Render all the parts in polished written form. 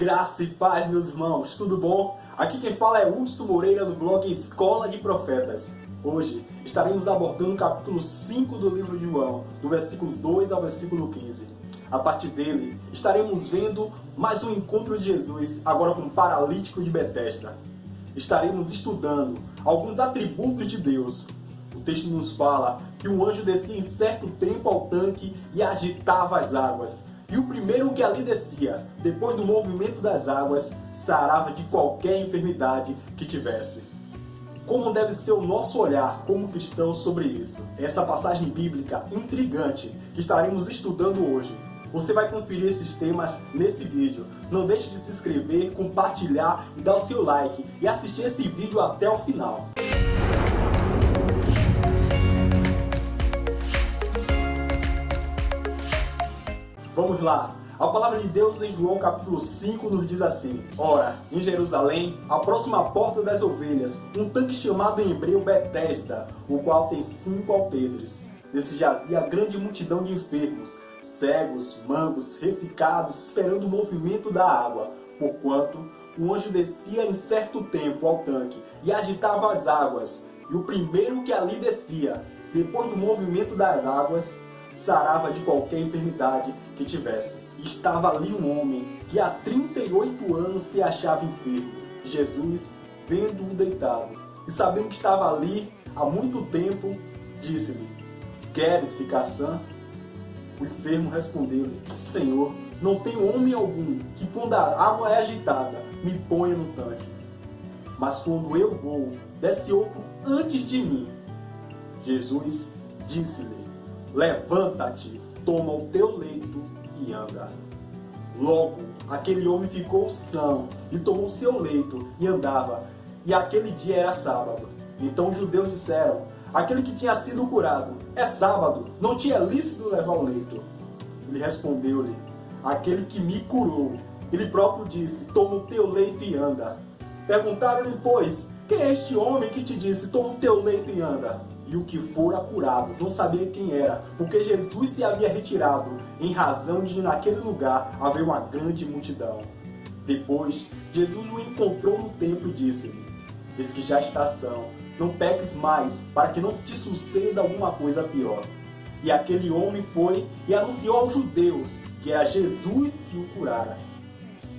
Graça e paz, meus irmãos, tudo bom? Aqui quem fala é Hudson Moreira do blog Escola de Profetas. Hoje estaremos abordando o capítulo 5 do livro de João, do versículo 2 ao versículo 15. A partir dele, estaremos vendo mais um encontro de Jesus, agora com o paralítico de Betesda. Estaremos estudando alguns atributos de Deus. O texto nos fala que um anjo descia em certo tempo ao tanque e agitava as águas. E o primeiro que ali descia, depois do movimento das águas, sarava de qualquer enfermidade que tivesse. Como deve ser o nosso olhar como cristãos sobre isso? Essa passagem bíblica intrigante que estaremos estudando hoje. Você vai conferir esses temas nesse vídeo. Não deixe de se inscrever, compartilhar e dar o seu like e assistir esse vídeo até o final. Vamos lá. A palavra de Deus em João capítulo 5 nos diz assim: Ora, em Jerusalém, à próxima porta das ovelhas, um tanque chamado em hebreu Betesda, o qual tem 5 alpedres. Nesse jazia a grande multidão de enfermos, cegos, mancos, ressecados, esperando o movimento da água, porquanto um anjo descia em certo tempo ao tanque e agitava as águas, e o primeiro que ali descia, depois do movimento das águas, sarava de qualquer enfermidade que tivesse. Estava ali um homem que há 38 anos se achava enfermo. Jesus, vendo-o deitado e sabendo que estava ali há muito tempo, disse-lhe: Queres ficar sã? O enfermo respondeu-lhe: Senhor, não tenho homem algum que, quando a água é agitada, me ponha no tanque. Mas quando eu vou, desce outro antes de mim. Jesus disse-lhe: Levanta-te, toma o teu leito e anda. Logo, aquele homem ficou são e tomou seu leito e andava. E aquele dia era sábado. Então os judeus disseram: Aquele que tinha sido curado, é sábado, não tinha lícito levar o leito. Ele respondeu-lhe: Aquele que me curou, ele próprio disse: Toma o teu leito e anda. Perguntaram-lhe, pois, quem é este homem que te disse: Toma o teu leito e anda? E o que fora curado não sabia quem era, porque Jesus se havia retirado, em razão de naquele lugar haver uma grande multidão. Depois, Jesus o encontrou no templo e disse-lhe: Eis que já está são, não peques mais, para que não te suceda alguma coisa pior. E aquele homem foi e anunciou aos judeus que era Jesus que o curara.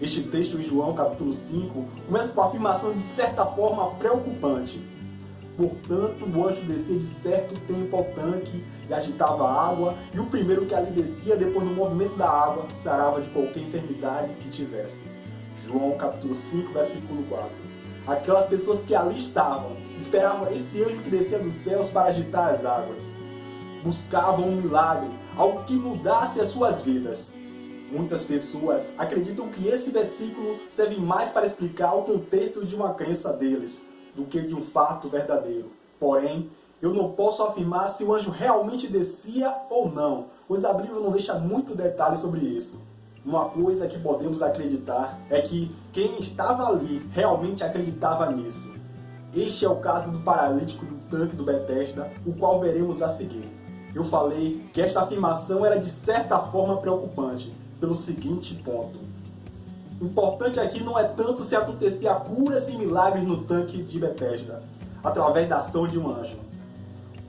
Este texto em João capítulo 5 começa com a afirmação de certa forma preocupante. Portanto, o anjo descia de certo tempo ao tanque e agitava a água, e o primeiro que ali descia, depois do movimento da água, sarava de qualquer enfermidade que tivesse. João capítulo 5, versículo 4. Aquelas pessoas que ali estavam, esperavam esse anjo que descia dos céus para agitar as águas. Buscavam um milagre, algo que mudasse as suas vidas. Muitas pessoas acreditam que esse versículo serve mais para explicar o contexto de uma crença deles, do que de um fato verdadeiro. Porém, eu não posso afirmar se o anjo realmente descia ou não, pois a Bíblia não deixa muito detalhe sobre isso. Uma coisa que podemos acreditar é que quem estava ali realmente acreditava nisso. Este é o caso do paralítico do tanque do Betesda, o qual veremos a seguir. Eu falei que esta afirmação era de certa forma preocupante, pelo seguinte ponto. O importante aqui não é tanto se acontecia curas e milagres no tanque de Betesda, através da ação de um anjo,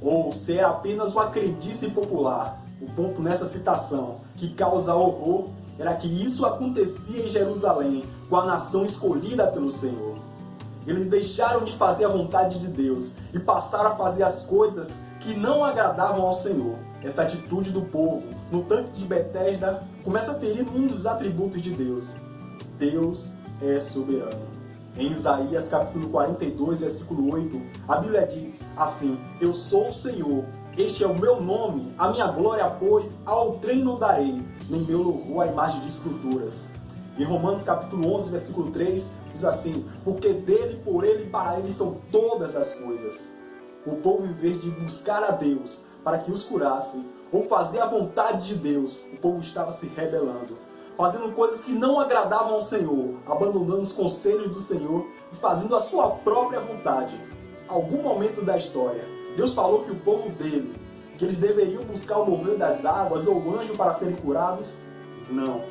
ou se é apenas uma crendice popular. O ponto nessa citação que causa horror era que isso acontecia em Jerusalém, com a nação escolhida pelo Senhor. Eles deixaram de fazer a vontade de Deus e passaram a fazer as coisas que não agradavam ao Senhor. Essa atitude do povo no tanque de Betesda começa ferindo um dos atributos de Deus. Deus é soberano. Em Isaías capítulo 42, versículo 8, a Bíblia diz assim: Eu sou o Senhor, este é o meu nome, a minha glória, pois, a outrem não darei, nem meu louvor a imagem de esculturas. Em Romanos capítulo 11, versículo 3, diz assim: Porque dele, por ele e para ele são todas as coisas. O povo, em vez de buscar a Deus para que os curasse, ou fazer a vontade de Deus, o povo estava se rebelando, fazendo coisas que não agradavam ao Senhor, abandonando os conselhos do Senhor e fazendo a sua própria vontade. Algum momento da história, Deus falou que o povo dele, que eles deveriam buscar o mover das águas ou o anjo para serem curados? Não.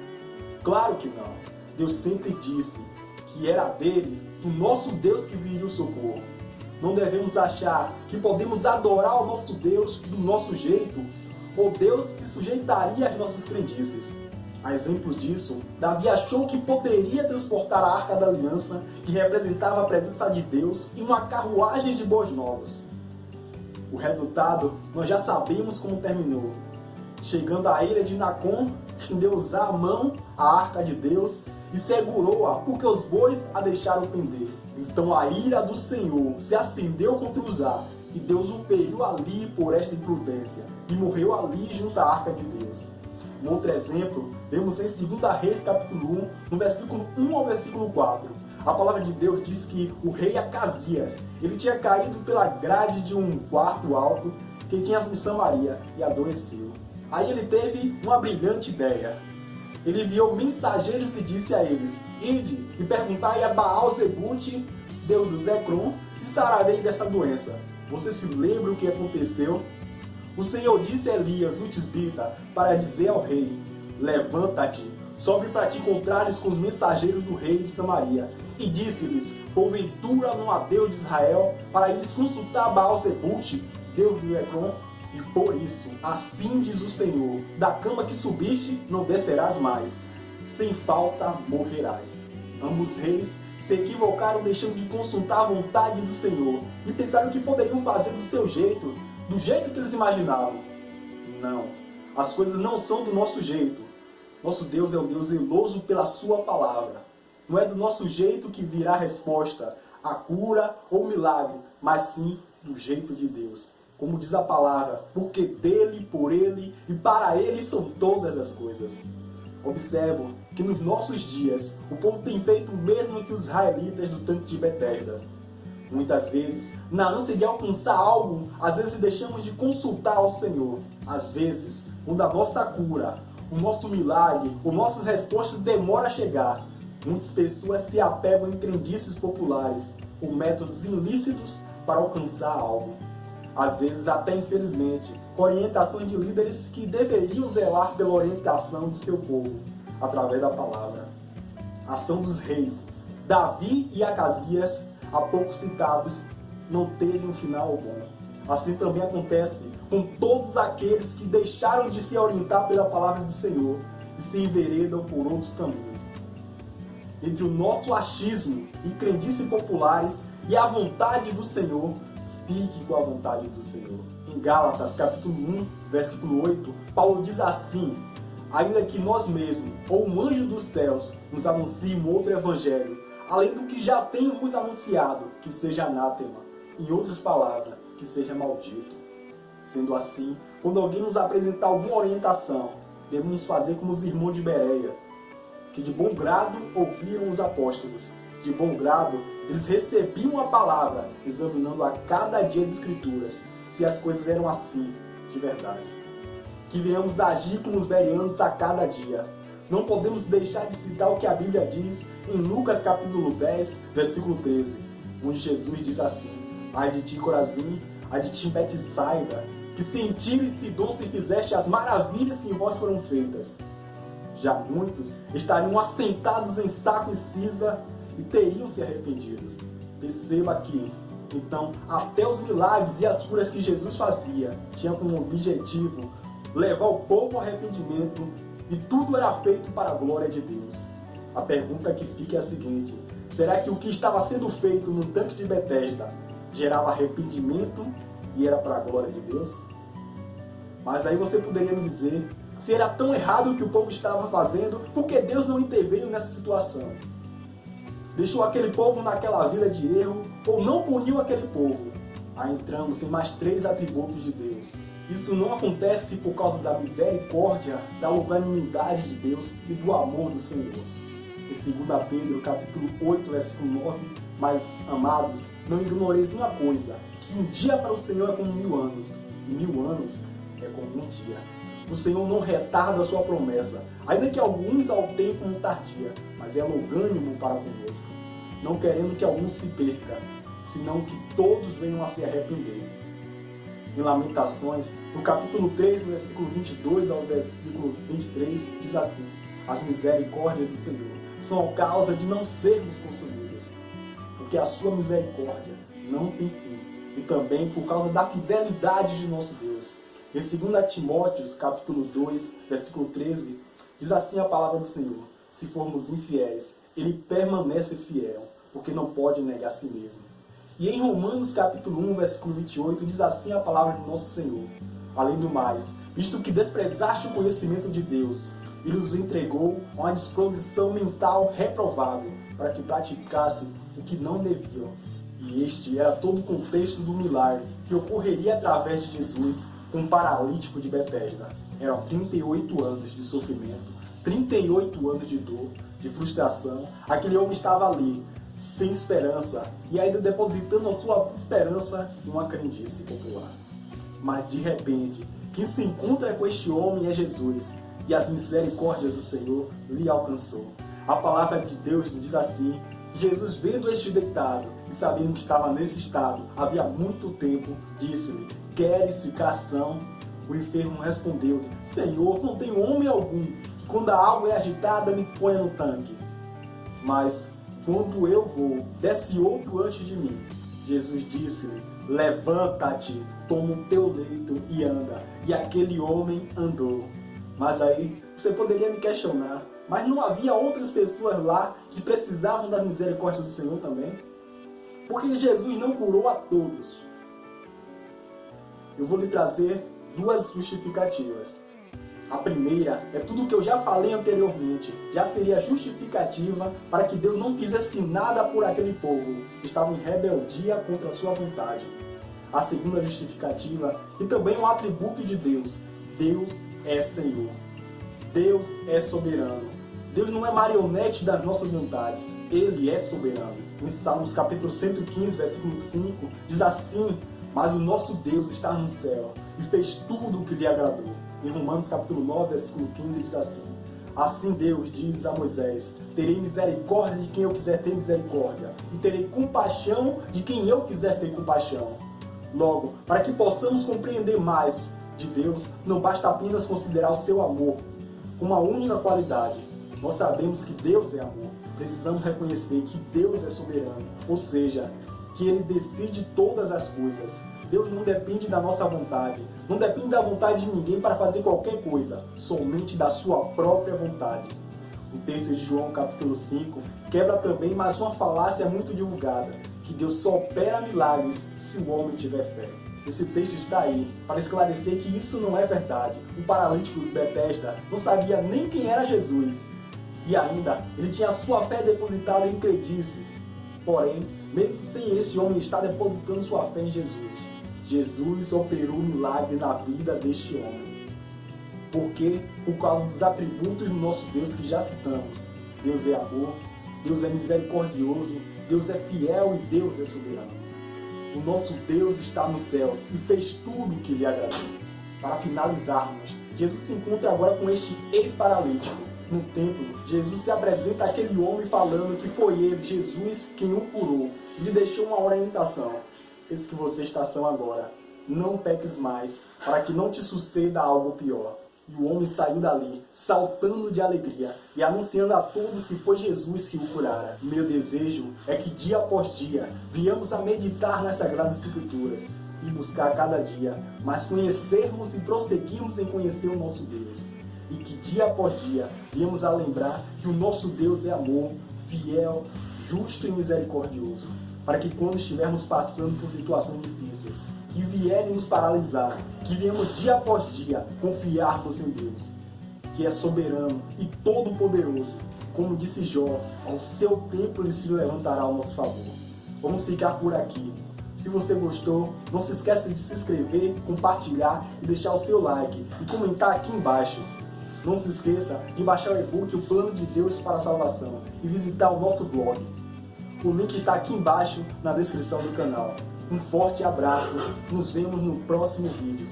Claro que não. Deus sempre disse que era dele, do nosso Deus, que viria o socorro. Não devemos achar que podemos adorar o nosso Deus do nosso jeito, ou Deus se sujeitaria às nossas crendices. A exemplo disso, Davi achou que poderia transportar a Arca da Aliança, que representava a presença de Deus, em uma carruagem de boas novas. O resultado, nós já sabemos como terminou. Chegando à ilha de Nacon, estendeu Uzá a mão à Arca de Deus e segurou-a, porque os bois a deixaram pender. Então a ira do Senhor se acendeu contra Uzá, e Deus o feriu ali por esta imprudência, e morreu ali junto à Arca de Deus. Um outro exemplo, vemos em 2 Reis capítulo 1, no versículo 1 ao versículo 4. A palavra de Deus diz que o rei Acasias, ele tinha caído pela grade de um quarto alto que tinha em Samaria e adoeceu. Aí ele teve uma brilhante ideia. Ele enviou mensageiros e disse a eles: ide e perguntai a Baal-zebute, deus do Zecron, se sararei dessa doença. Você se lembra o que aconteceu? O Senhor disse a Elias, o tisbita, para dizer ao rei: levanta-te, sobe para te encontrares com os mensageiros do rei de Samaria. E disse-lhes: porventura não há Deus de Israel, para ires consultar Baal-zebute, deus do Zecron? E por isso, assim diz o Senhor: da cama que subiste, não descerás mais, sem falta morrerás. Ambos reis se equivocaram, deixando de consultar a vontade do Senhor, e pensaram que poderiam fazer do seu jeito, do jeito que eles imaginavam. Não, as coisas não são do nosso jeito. Nosso Deus é um Deus zeloso pela sua palavra. Não é do nosso jeito que virá a resposta, a cura ou o milagre, mas sim do jeito de Deus. Como diz a palavra, porque dele, por ele e para ele são todas as coisas. Observo que nos nossos dias, o povo tem feito o mesmo que os israelitas do tanque de Betesda. Muitas vezes, na ânsia de alcançar algo, às vezes deixamos de consultar ao Senhor. Às vezes, quando a nossa cura, o nosso milagre, a nossa resposta demora a chegar, muitas pessoas se apegam em crendices populares ou métodos ilícitos para alcançar algo. Às vezes, até infelizmente, com orientações de líderes que deveriam zelar pela orientação do seu povo, através da palavra. Ação dos reis, Davi e Acasias, há pouco citados, não teve um final bom. Assim também acontece com todos aqueles que deixaram de se orientar pela palavra do Senhor e se enveredam por outros caminhos. Entre o nosso achismo e crendices populares e a vontade do Senhor, fique com a vontade do Senhor. Em Gálatas, capítulo 1, versículo 8, Paulo diz assim: ainda que nós mesmos, ou um anjo dos céus, nos anuncie um outro evangelho, além do que já tenho vos anunciado, que seja anátema. Em outras palavras, que seja maldito. Sendo assim, quando alguém nos apresentar alguma orientação, devemos fazer como os irmãos de Bereia, que de bom grado ouviram os apóstolos. De bom grado, eles recebiam a palavra, examinando a cada dia as Escrituras, se as coisas eram assim, de verdade. Que venhamos agir como os bereanos a cada dia. Não podemos deixar de citar o que a Bíblia diz em Lucas capítulo 10, versículo 13, onde Jesus diz assim: ai de ti, Corazim, ai de ti, Betsaida, que se em Tiro e Sidom se fizeste as maravilhas que em vós foram feitas. Já muitos estariam assentados em saco e cinza e teriam se arrependido. Perceba que, então, até os milagres e as curas que Jesus fazia tinham como objetivo levar o povo ao arrependimento, e tudo era feito para a glória de Deus. A pergunta que fica é a seguinte: será que o que estava sendo feito no tanque de Betesda gerava arrependimento e era para a glória de Deus? Mas aí você poderia me dizer, se era tão errado o que o povo estava fazendo, por que Deus não interveio nessa situação? Deixou aquele povo naquela vida de erro ou não puniu aquele povo? Aí entramos em mais 3 atributos de Deus. Isso não acontece por causa da misericórdia, da longanimidade de Deus e do amor do Senhor. Em 2 Pedro, capítulo 8, versículo 9, mas, amados, não ignoreis uma coisa, que um dia para o Senhor é como 1000 anos, e 1000 anos é como um dia. O Senhor não retarda a sua promessa, ainda que alguns a obtenham como tardia, mas é longânimo para conosco, não querendo que algum se perca, senão que todos venham a se arrepender. Em Lamentações, no capítulo 3, no versículo 22 ao versículo 23, diz assim: as misericórdias do Senhor são a causa de não sermos consumidos, porque a sua misericórdia não tem fim, e também por causa da fidelidade de nosso Deus. Em 2 Timóteo, capítulo 2, versículo 13, diz assim a palavra do Senhor: se formos infiéis, Ele permanece fiel, porque não pode negar a si mesmo. E em Romanos, capítulo 1, versículo 28, diz assim a palavra do nosso Senhor: além do mais, visto que desprezaste o conhecimento de Deus, Ele os entregou a uma disposição mental reprovável, para que praticassem o que não deviam. E este era todo o contexto do milagre que ocorreria através de Jesus com um paralítico de Betesda. Eram 38 anos de sofrimento, 38 anos de dor, de frustração. Aquele homem estava ali, sem esperança, e ainda depositando a sua esperança em uma crendice popular. Mas de repente, quem se encontra com este homem é Jesus, e as misericórdias do Senhor lhe alcançou. A palavra de Deus diz assim: Jesus, vendo este deitado e sabendo que estava nesse estado havia muito tempo, disse-lhe: queres ficar são? O enfermo respondeu-lhe: Senhor, não tenho homem algum que quando a água é agitada me ponha no tanque. Mas quando eu vou, desce outro antes de mim. Jesus disse-lhe: levanta-te, toma o teu leito e anda. E aquele homem andou. Mas aí você poderia me questionar: mas não havia outras pessoas lá que precisavam das misericórdias do Senhor também? Porque Jesus não curou a todos. Eu vou lhe trazer duas justificativas. A primeira é tudo o que eu já falei anteriormente. Já seria justificativa para que Deus não fizesse nada por aquele povo que estava em rebeldia contra a sua vontade. A segunda justificativa, e também um atributo de Deus: Deus é Senhor. Deus é soberano. Deus não é marionete das nossas vontades. Ele é soberano. Em Salmos capítulo 115, versículo 5, diz assim: mas o nosso Deus está no céu e fez tudo o que lhe agradou. Em Romanos capítulo 9, versículo 15, diz assim: assim Deus diz a Moisés: terei misericórdia de quem eu quiser ter misericórdia, e terei compaixão de quem eu quiser ter compaixão. Logo, para que possamos compreender mais de Deus, não basta apenas considerar o seu amor como a única qualidade. Nós sabemos que Deus é amor. Precisamos reconhecer que Deus é soberano, ou seja, que Ele decide todas as coisas. Deus não depende da nossa vontade, não depende da vontade de ninguém para fazer qualquer coisa, somente da sua própria vontade. O texto de João capítulo 5 quebra também mais uma falácia muito divulgada, que Deus só opera milagres se o homem tiver fé. Esse texto está aí para esclarecer que isso não é verdade. O paralítico de Betesda não sabia nem quem era Jesus, e ainda ele tinha a sua fé depositada em crendices. Porém, mesmo sem esse homem estar depositando sua fé em Jesus, Jesus operou um milagre na vida deste homem. Porque, por causa dos atributos do nosso Deus que já citamos: Deus é amor, Deus é misericordioso, Deus é fiel e Deus é soberano. O nosso Deus está nos céus e fez tudo o que lhe agradou. Para finalizarmos, Jesus se encontra agora com este ex-paralítico. No templo, Jesus se apresenta àquele homem falando que foi ele, Jesus, quem o curou, e lhe deixou uma orientação: esse que você está são agora, não peques mais, para que não te suceda algo pior. E o homem saiu dali, saltando de alegria e anunciando a todos que foi Jesus que o curara. Meu desejo é que dia após dia venhamos a meditar nas Sagradas Escrituras e buscar cada dia mais conhecermos e prosseguirmos em conhecer o nosso Deus. E que dia após dia venhamos a lembrar que o nosso Deus é amor, fiel, justo e misericordioso, para que quando estivermos passando por situações difíceis, que vierem nos paralisar, que venhamos dia após dia confiarmos em Deus, que é soberano e todo-poderoso. Como disse Jó, ao seu tempo ele se levantará ao nosso favor. Vamos ficar por aqui. Se você gostou, não se esqueça de se inscrever, compartilhar e deixar o seu like e comentar aqui embaixo. Não se esqueça de baixar o e-book O Plano de Deus para a Salvação e visitar o nosso blog. O link está aqui embaixo na descrição do canal. Um forte abraço, nos vemos no próximo vídeo.